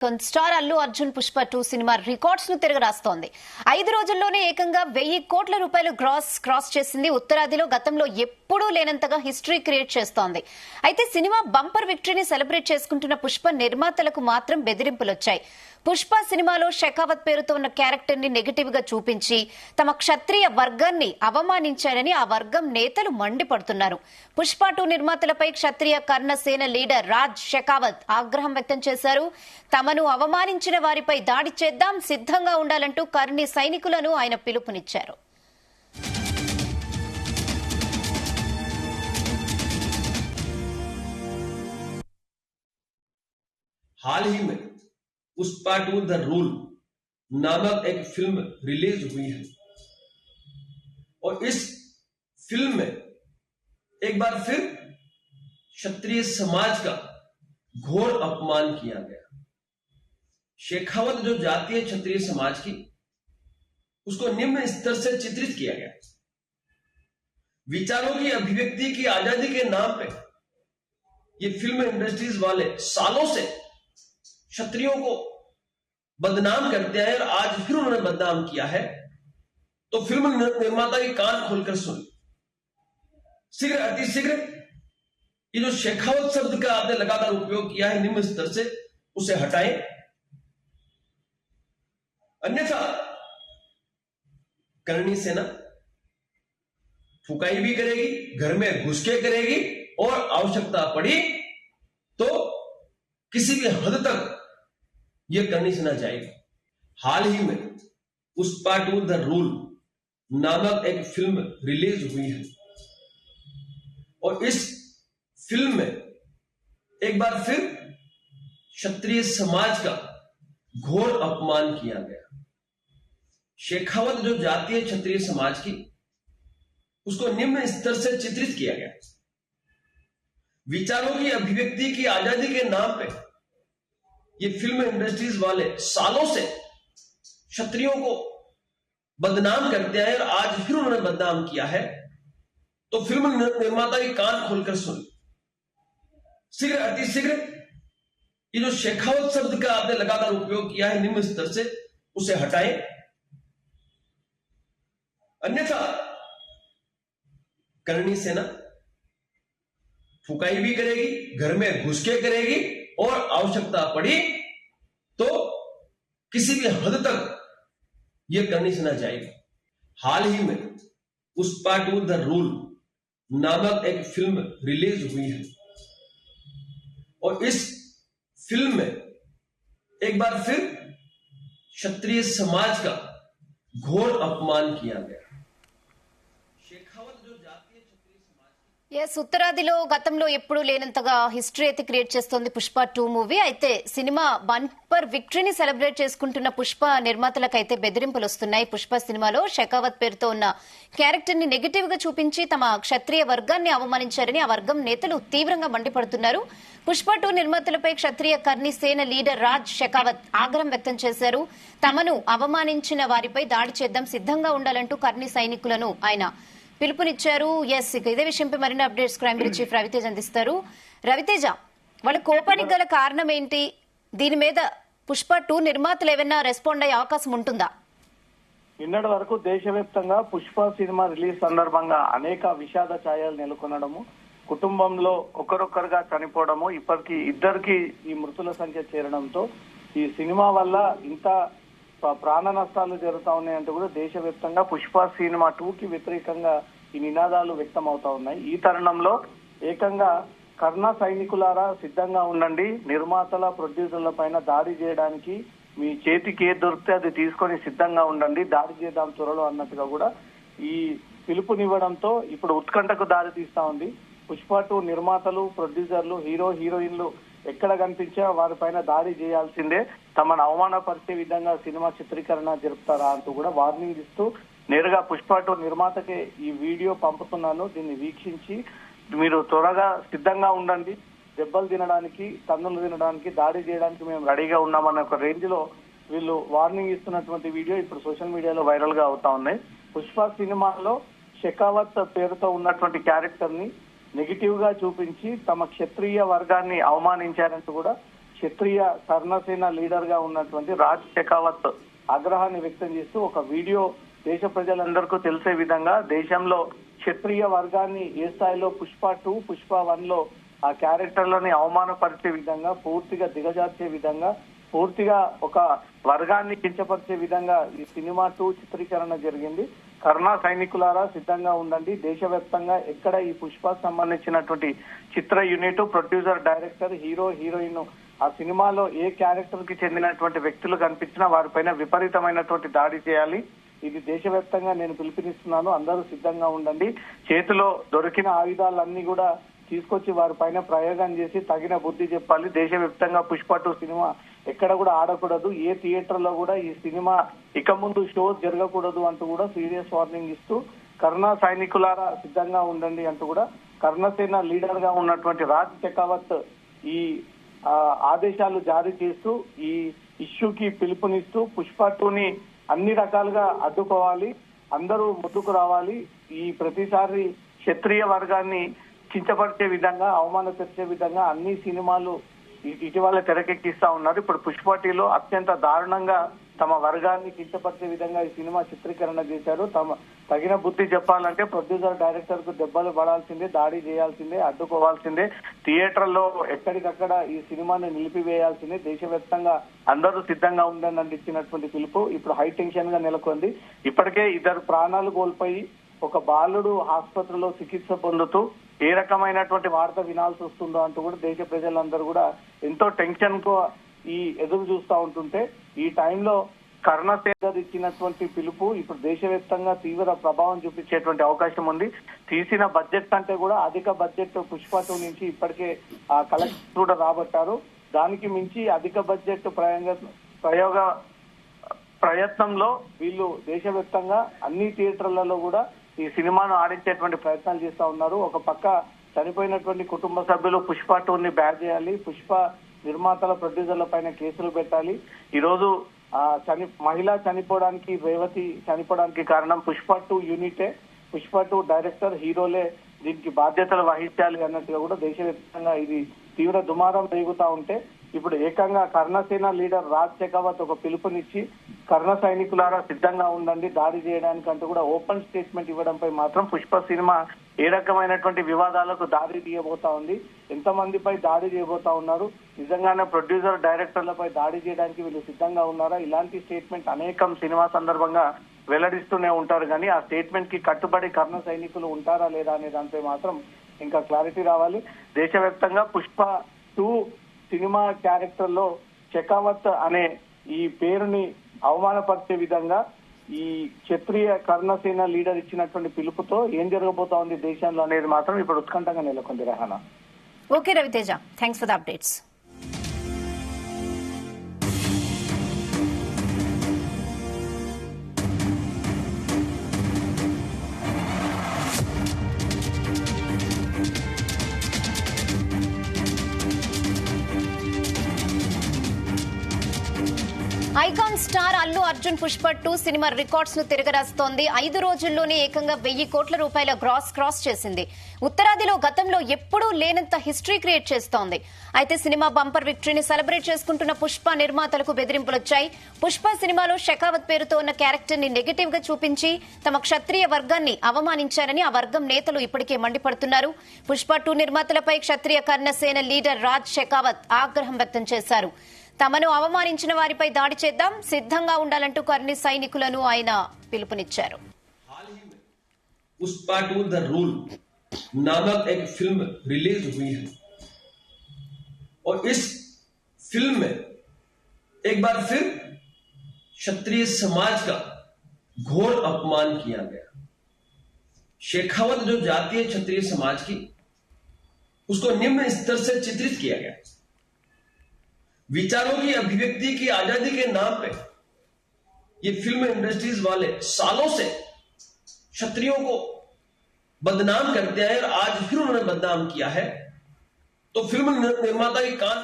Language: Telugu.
Star Allu Arjun Pushpa 2 cinema records ను తిరగరాస్తోంది. 5 రోజుల్లోనే ఏకంగా 1000 కోట్ల రూపాయలు క్రాస్ చేసింది. ఉత్తరాదిలో గతంలో ఎప్పుడూ లేనంతగా హిస్టరీ క్రియేట్ చేస్తోంది. అయితే సినిమా బంపర్ విక్టరీని సెలబ్రేట్ చేసుకుంటున్న పుష్ప నిర్మాతలకు మాత్రం బెదిరింపులొచ్చాయి. పుష్ప సినిమాలో షెకావత్ పేరుతో ఉన్న క్యారెక్టర్ ని నెగటివ్ గా చూపించి తమ క్షత్రియ వర్గాన్ని అవమానించారని ఆ వర్గం నేతలు మండిపడుతున్నారు. పుష్ప 2 నిర్మాతలపై క్షత్రియ కర్ణ సేన లీడర్ రాజ్ షెకావత్ ఆగ్రహం వ్యక్తం చేశారు. తమను అవమానించిన వారిపై దాడి చేద్దాం, సిద్ధంగా ఉండాలంటూ కర్ణి సైనికులను ఆయన పిలుపునిచ్చారు. हाल ही में पुष्पा 2 द रूल नामक एक फिल्म रिलीज हुई है और इस फिल्म में एक बार फिर क्षत्रिय समाज का घोर अपमान किया गया। शेखावत जो जाति है क्षत्रिय समाज की, उसको निम्न स्तर से चित्रित किया गया। विचारों की अभिव्यक्ति की आजादी के नाम पे ये फिल्म इंडस्ट्रीज वाले सालों से क्षत्रियों को बदनाम करते हैं और आज फिर उन्होंने बदनाम किया है। तो फिल्म निर्माता की कान खोलकर सुन, शीघ्र अतिशीघ्र ये जो शेखावत शब्द का आपने लगातार उपयोग किया है निम्न स्तर से, उसे हटाएं, अन्यथा करणी सेना फुकाई भी करेगी, घर में घुस के करेगी और आवश्यकता पड़ी तो किसी भी हद तक यह करनी सेना जाएगी। हाल ही में पुष्पा 2 द रूल नामक एक फिल्म रिलीज हुई है और इस फिल्म में एक बार फिर क्षत्रिय समाज का घोर अपमान किया गया। शेखावत जो जाति है क्षत्रिय समाज की, उसको निम्न स्तर से चित्रित किया गया। विचारों की अभिव्यक्ति की आजादी के नाम पे ये फिल्म इंडस्ट्रीज वाले सालों से क्षत्रियों को बदनाम करते हैं और आज फिर उन्होंने बदनाम किया है। तो फिल्म निर्माता की कान खोलकर सुन, शीघ्र अतिशीघ्र ये जो शेखावत शब्द का आपने लगातार उपयोग किया है निम्न स्तर से, उसे हटाएं, अन्यथा करणी सेना फुकाई भी करेगी, घर में घुस के करेगी और आवश्यकता पड़ी तो किसी भी हद तक यह करनी सेना जाएगी। हाल ही में पुष्पा 2 द रूल नामक एक फिल्म रिलीज हुई है और इस फिल्म में एक बार फिर क्षत्रिय समाज का घोर अपमान किया गया। ఉత్తరాదిలో గతంలో ఎప్పుడూ లేనంతగా హిస్టరీ అయితే క్రియేట్ చేస్తోంది పుష్ప 2 మూవీ. అయితే సినిమా బంపర్ విక్టరీని సెలబ్రేట్ చేసుకుంటున్న పుష్ప నిర్మాతలకైతే బెదిరింపులు వస్తున్నాయి. పుష్ప సినిమాలో షెకావత్ పేరుతో ఉన్న క్యారెక్టర్ ని నెగటివ్ గా చూపించి తమ క్షత్రియ వర్గాన్ని అవమానించారని ఆ వర్గం నేతలు తీవ్రంగా మండిపడుతున్నారు. పుష్ప 2 నిర్మాతలపై క్షత్రియ కర్ణి సేన లీడర్ రాజ్ షెకావత్ ఆగ్రహం వ్యక్తం చేశారు. తమను అవమానించిన వారిపై దాడి చేద్దాం, సిద్ధంగా ఉండాలంటూ కర్ణి సైనికులను ఆయన పిలుపునిచ్చారు. ఇదే విషయంపై మరిన్ని updates crime bureau chief Raviteja అందిస్తారు. రవితేజ, వాళ్ళ కోపానికి గల కారణం ఏంటి? దీని మీద పుష్ప 2 నిర్మాతలు ఏమైనా రెస్పాండ్ అయ్యే అవకాశం ఉంటుందా? నిన్నటి వరకు దేశవ్యాప్తంగా పుష్ప సినిమా రిలీజ్ సందర్భంగా అనేక విషాద ఛాయలు నెలకొనడము, కుటుంబంలో ఒకరొకరుగా చనిపోవడము, ఇప్పటికీ ఇద్దరికి ఈ మృతుల సంఖ్య చేరడంతో ఈ సినిమా వల్ల ఇంత ప్రాణ నష్టాలు జరుగుతా ఉన్నాయంటూ కూడా దేశవ్యాప్తంగా పుష్ప సినిమా 2కి వ్యతిరేకంగా ఈ నినాదాలు వ్యక్తం అవుతా ఉన్నాయి. ఈ తరుణంలో ఏకంగా కర్ణ సైనికులారా సిద్ధంగా ఉండండి, నిర్మాతల ప్రొడ్యూసర్ల పైన దాడి చేయడానికి మీ చేతికి ఏది దొరికితే అది తీసుకొని సిద్ధంగా ఉండండి, దాడి చేద్దాం త్వరలో అన్నట్టుగా కూడా ఈ పిలుపునివ్వడంతో ఇప్పుడు ఉత్కంఠకు దారి తీస్తా ఉంది. పుష్ప 2 నిర్మాతలు, ప్రొడ్యూసర్లు, హీరోయిన్లు ఎక్కడ కనిపించా వారిపైన దాడి చేయాల్సిందే, తమను అవమానపరిచే విధంగా సినిమా చిత్రీకరణ జరుపుతారా అంటూ కూడా వార్నింగ్ ఇస్తూ నేరుగా పుష్ప 2 నిర్మాతకే ఈ వీడియో పంపుతున్నాను, దీన్ని వీక్షించి మీరు త్వరగా సిద్ధంగా ఉండండి, దెబ్బలు తినడానికి, తన్నులు తినడానికి, దాడి చేయడానికి మేము రెడీగా ఉన్నామన్న ఒక రేంజ్ లో వీళ్ళు వార్నింగ్ ఇస్తున్నటువంటి వీడియో ఇప్పుడు సోషల్ మీడియాలో వైరల్ గా అవుతా ఉన్నాయి. పుష్ప సినిమాలో షెకావత్ పేరుతో ఉన్నటువంటి క్యారెక్టర్ ని నెగిటివ్ గా చూపించి తమ క్షత్రియ వర్గాన్ని అవమానించారంటూ కూడా క్షత్రియ కర్ణసేన లీడర్ గా ఉన్నటువంటి రాజ్ షెకావత్ ఆగ్రహాన్ని వ్యక్తం చేస్తూ ఒక వీడియో దేశ ప్రజలందరికీ తెలిసే విధంగా దేశంలో క్షత్రియ వర్గాన్ని ఏ స్థాయిలో పుష్ప 2, పుష్ప 1 లో ఆ క్యారెక్టర్లని అవమానపరిచే విధంగా, పూర్తిగా దిగజార్చే విధంగా, పూర్తిగా ఒక వర్గాన్ని కించపరిచే విధంగా ఈ సినిమా 2 చిత్రీకరణ జరిగింది. కర్ణా సైనికులారా సిద్ధంగా ఉండండి. దేశవ్యాప్తంగా ఎక్కడ ఈ పుష్ప సంబంధించినటువంటి చిత్ర unit, producer, director, hero, heroine ఆ సినిమాలో ఏ క్యారెక్టర్ కి చెందినటువంటి వ్యక్తులు కనిపించినా వారిపైన విపరీతమైనటువంటి దాడి చేయాలి. ఇది దేశవ్యాప్తంగా నేను పిలుపునిస్తున్నాను. అందరూ సిద్ధంగా ఉండండి. చేతిలో దొరికిన ఆయుధాలన్నీ కూడా తీసుకొచ్చి వారి పైన ప్రయోగం చేసి తగిన బుద్ధి చెప్పాలి. దేశవ్యాప్తంగా పుష్ప 2 సినిమా ఎక్కడ కూడా ఆడకూడదు. ఏ థియేటర్ లో కూడా ఈ సినిమా ఇక ముందు షో జరగకూడదు అంటూ కూడా సీరియస్ వార్నింగ్ ఇస్తూ కర్ణా సైనికులారా సిద్ధంగా ఉండండి అంటూ కూడా కర్ణసేన లీడర్ గా ఉన్నటువంటి రాజ్ షెకావత్ ఈ ఆదేశాలు జారీ చేస్తూ ఈ ఇష్యూకి పిలుపునిస్తూ పుష్ప 2ని అన్ని రకాలుగా అడ్డుకోవాలి. అందరూ ముందుకు రావాలి. ఈ ప్రతిసారి క్షత్రియ వర్గాన్ని కించపరిచే విధంగా, అవమానపరిచే విధంగా అన్ని సినిమాలు ఇటీవల తెరకెక్కిస్తా ఉన్నారు. ఇప్పుడు పుష్ప 2లో అత్యంత దారుణంగా తమ వర్గాన్ని కించపరిచే విధంగా ఈ సినిమా చిత్రీకరణ చేశారు. తగిన బుద్ధి చెప్పాలంటే ప్రొడ్యూసర్, డైరెక్టర్ కు దెబ్బలు పడాల్సిందే, దాడి చేయాల్సిందే, అడ్డుకోవాల్సిందే. థియేటర్లో ఎక్కడికక్కడ ఈ సినిమాని నిలిపివేయాల్సిందే. దేశవ్యాప్తంగా అందరూ సిద్ధంగా ఉందని ఇచ్చినటువంటి పిలుపు ఇప్పుడు హై టెన్షన్ గా నెలకొంది. ఇప్పటికే 2 ప్రాణాలు కోల్పోయి ఒక బాలుడు ఆసుపత్రిలో చికిత్స పొందుతూ ఏ రకమైనటువంటి వార్త వినాల్సి వస్తుందో అంటూ కూడా దేశ ప్రజలందరూ కూడా ఎంతో టెన్షన్ కు ఈ ఎదురు చూస్తూ ఉంటుంటే ఈ టైంలో కర్ణసేన ఇచ్చినటువంటి పిలుపు ఇప్పుడు దేశవ్యాప్తంగా తీవ్ర ప్రభావం చూపించేటువంటి అవకాశం ఉంది. తీసిన బడ్జెట్ కంటే కూడా అధిక బడ్జెట్ పుష్ప 2 నుంచి ఇప్పటికే కలెక్షన్ కూడా రాబట్టారు. దానికి మించి అధిక బడ్జెట్ ప్రయత్నంలో వీళ్ళు దేశవ్యాప్తంగా అన్ని థియేటర్లలో కూడా ఈ సినిమాను ఆడించేటువంటి ప్రయత్నాలు చేస్తా ఉన్నారు. ఒక పక్క చనిపోయినటువంటి కుటుంబ సభ్యులు పుష్ప 2ని బ్యాన్ చేయాలి. పుష్ప నిర్మాతల, ప్రొడ్యూసర్ల పైన కేసులు పెట్టాలి. ఈ రోజు మహిళ చనిపోవడానికి, రేవతి చనిపోవడానికి కారణం పుష్ప 2 యూనిటే. పుష్ప 2 డైరెక్టర్, హీరోలే దీనికి బాధ్యతలు వహించాలి అన్నట్టుగా కూడా దేశవ్యాప్తంగా ఇది తీవ్ర దుమారం రేగుతా ఉంటే ఇప్పుడు ఏకంగా కర్ణసేన లీడర్ రాజ్ షెకావత్ ఒక పిలుపునిచ్చి కర్ణ సైనికులారా సిద్ధంగా ఉండండి దాడి చేయడానికి అంటూ కూడా ఓపెన్ స్టేట్మెంట్ ఇవ్వడంపై మాత్రం పుష్ప సినిమా ఏ రకమైనటువంటి వివాదాలకు దారి తీయబోతా ఉంది, ఎంతమందిపై దాడి చేయబోతా ఉన్నారు, నిజంగానే ప్రొడ్యూసర్, డైరెక్టర్లపై దాడి చేయడానికి వీళ్ళు సిద్ధంగా ఉన్నారా? ఇలాంటి స్టేట్మెంట్ అనేకం సినిమా సందర్భంగా వెల్లడిస్తూనే ఉంటారు. కానీ ఆ స్టేట్మెంట్ కి కట్టుబడి కర్ణ సైనికులు ఉంటారా లేదా అనే దానిపై మాత్రం ఇంకా క్లారిటీ రావాలి. దేశవ్యాప్తంగా పుష్ప 2 సినిమా క్యారెక్టర్ లో షెకావత్ అనే ఈ పేరుని అవమానపరిచే విధంగా ఈ క్షత్రియ కర్ణసేన లీడర్ ఇచ్చినటువంటి పిలుపుతో ఏం జరగబోతా ఉంది దేశంలో అనేది మాత్రం ఇప్పుడు ఉత్కంఠంగా నెలకొంది. రహానా. Okay Ravi Teja, thanks for the updates. Icon star Allu Arjun Pushpa 2 cinema records ను తిరగరాస్తోంది. 5 రోజుల్లోనే ఏకంగా 1000 కోట్ల రూపాయల క్రాస్ చేసింది. ఉత్తరాదిలో గతంలో ఎప్పుడూ లేనంత హిస్టరీ క్రియేట్ చేస్తోంది. అయితే సినిమా బంపర్ విక్టరీని సెలబ్రేట్ చేసుకుంటున్న పుష్ప నిర్మాతలకు బెదిరింపులొచ్చాయి. పుష్ప సినిమాలో షెకావత్ పేరుతో ఉన్న క్యారెక్టర్ ని నెగటివ్ గా చూపించి తమ క్షత్రియ వర్గాన్ని అవమానించారని ఆ వర్గం నేతలు ఇప్పటికే మండిపడుతున్నారు. పుష్ప 2 నిర్మాతలపై క్షత్రియ కర్ణసేన లీడర్ రాజ్ షెకావత్ ఆగ్రహం వ్యక్తం చేశారు. తమను అవమానించిన వారిపై దాడి చేద్దాం, సిద్ధంగా ఉండాలంటూ కర్ణి సైనికులను ఆయన పిలుపునిచ్చారు. पुष्पा 2 द रूल नामक एक फिल्म रिलीज हुई है और इस फिल्म में एक बार फिर क्षत्रिय समाज का घोर अपमान किया गया। शेखावत जो जाति है क्षत्रिय समाज की, उसको निम्न स्तर से चित्रित किया गया। विचारों की अभिव्यक्ति की आजादी के नाम पे ये फिल्म इंडस्ट्रीज वाले सालों से क्षत्रियों को बदनाम करते हैं और आज फिर उन्होंने बदनाम किया है। तो फिल्म निर्माता के कान